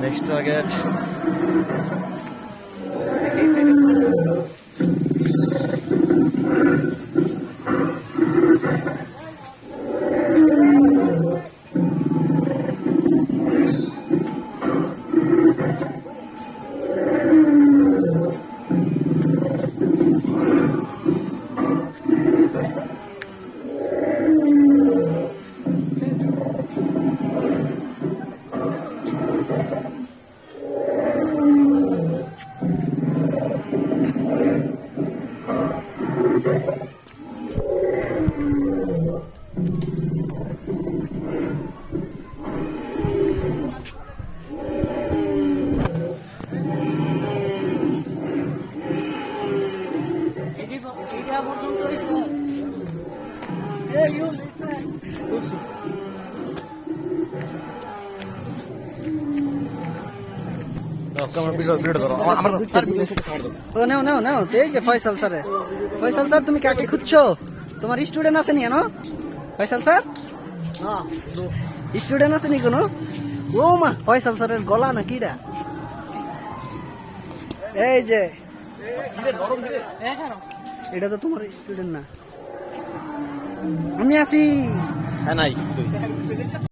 Next target. Faisal sir তুমি কাকে খুঁজছো? তোমার স্টুডেন্ট আছে নি? ফয়সাল স্যার স্টুডেন্ট আছে নি কোনো? ও মা, ফয়সাল স্যারের গলা না কিরা? এই যে এটা তো তোমার স্টুডেন্ট না। আমি আছি। হ্যাঁ নাই